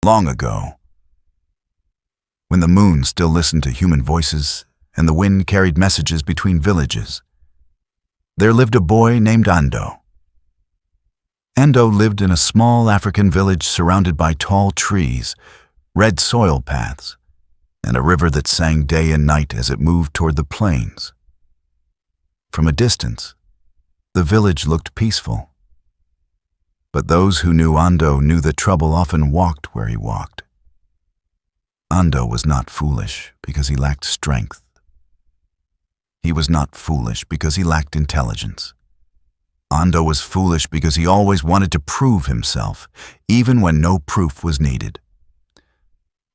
Long ago, when the moon still listened to human voices and the wind carried messages between villages, there lived a boy named Ando. Ando lived in a small African village surrounded by tall trees, red soil paths, and a river that sang day and night as it moved toward the plains. From a distance, the village looked peaceful. But those who knew Ando knew that trouble often walked where he walked. Ando was not foolish because he lacked strength. He was not foolish because he lacked intelligence. Ando was foolish because he always wanted to prove himself, even when no proof was needed.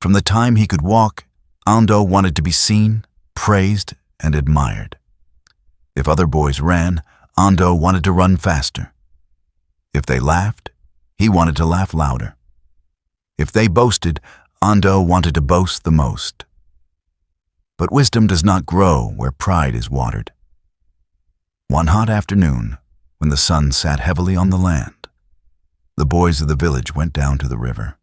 From the time he could walk, Ando wanted to be seen, praised, and admired. If other boys ran, Ando wanted to run faster. If they laughed, he wanted to laugh louder. If they boasted, Ando wanted to boast the most. But wisdom does not grow where pride is watered. One hot afternoon, when the sun sat heavily on the land, the boys of the village went down to the river.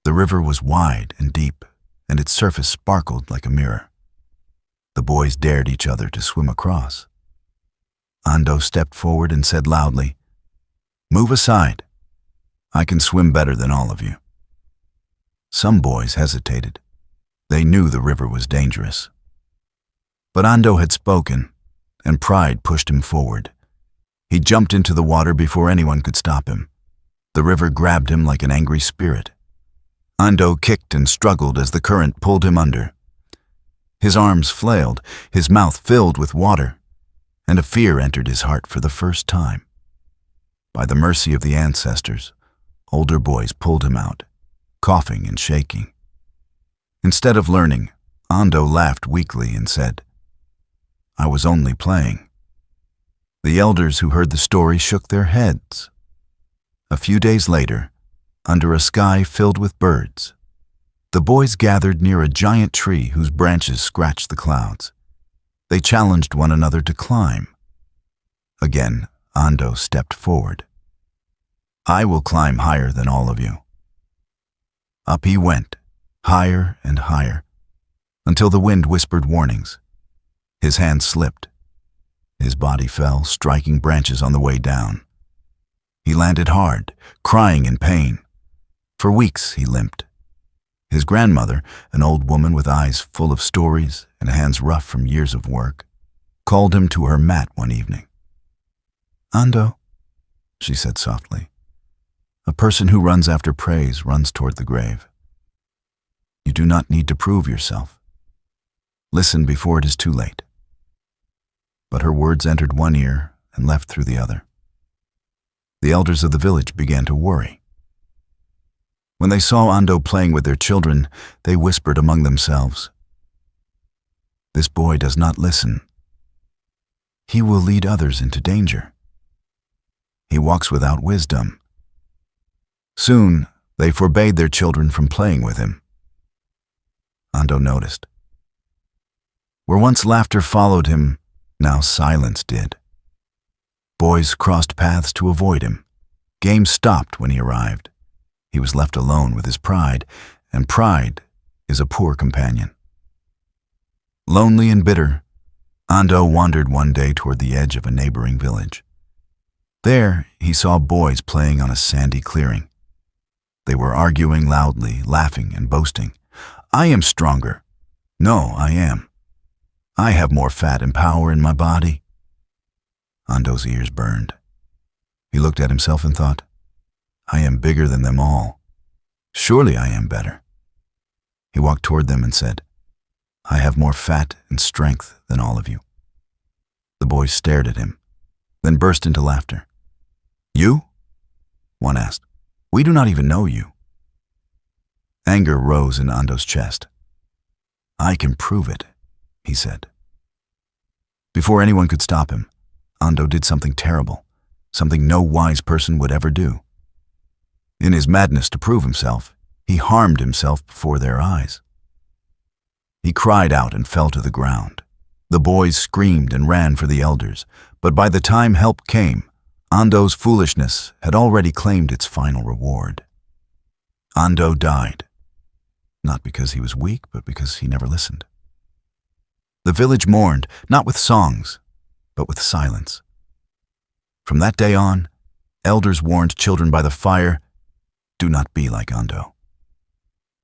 The river was wide and deep, and its surface sparkled like a mirror. The boys dared each other to swim across. Ando stepped forward and said loudly, "Move aside. I can swim better than all of you." Some boys hesitated. They knew the river was dangerous. But Ando had spoken, and pride pushed him forward. He jumped into the water before anyone could stop him. The river grabbed him like an angry spirit. Ando kicked and struggled as the current pulled him under. His arms flailed, his mouth filled with water, and a fear entered his heart for the first time. By the mercy of the ancestors, older boys pulled him out, coughing and shaking. Instead of learning, Ando laughed weakly and said, "I was only playing." The elders who heard the story shook their heads. A few days later, under a sky filled with birds, the boys gathered near a giant tree whose branches scratched the clouds. They challenged one another to climb. Again, Ando stepped forward. "I will climb higher than all of you." Up he went, higher and higher, until the wind whispered warnings. His hand slipped. His body fell, striking branches on the way down. He landed hard, crying in pain. For weeks he limped. His grandmother, an old woman with eyes full of stories and hands rough from years of work, called him to her mat one evening. "Ando," she said softly, "a person who runs after praise runs toward the grave. You do not need to prove yourself. Listen before it is too late." But her words entered one ear and left through the other. The elders of the village began to worry. When they saw Ando playing with their children, they whispered among themselves, "This boy does not listen. He will lead others into danger. He walks without wisdom." Soon, they forbade their children from playing with him. Ando noticed. Where once laughter followed him, now silence did. Boys crossed paths to avoid him. Games stopped when he arrived. He was left alone with his pride, and pride is a poor companion. Lonely and bitter, Ando wandered one day toward the edge of a neighboring village. There, he saw boys playing on a sandy clearing. They were arguing loudly, laughing and boasting. "I am stronger." "No, I am." "I have more fat and power in my body." Ando's ears burned. He looked at himself and thought, "I am bigger than them all. Surely I am better." He walked toward them and said, "I have more fat and strength than all of you." The boys stared at him, then burst into laughter. "You?" one asked. "We do not even know you." Anger rose in Ando's chest. "I can prove it," he said. Before anyone could stop him, Ando did something terrible, something no wise person would ever do. In his madness to prove himself, he harmed himself before their eyes. He cried out and fell to the ground. The boys screamed and ran for the elders, but by the time help came, Ando's foolishness had already claimed its final reward. Ando died, not because he was weak, but because he never listened. The village mourned, not with songs, but with silence. From that day on, elders warned children by the fire, do not be like Ando.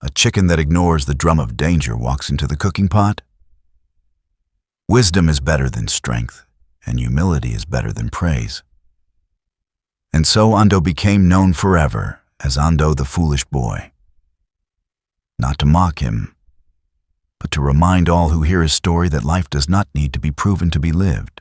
A chicken that ignores the drum of danger walks into the cooking pot. Wisdom is better than strength, and humility is better than praise. And so Ando became known forever as Ando the Foolish Boy. Not to mock him, but to remind all who hear his story that life does not need to be proven to be lived.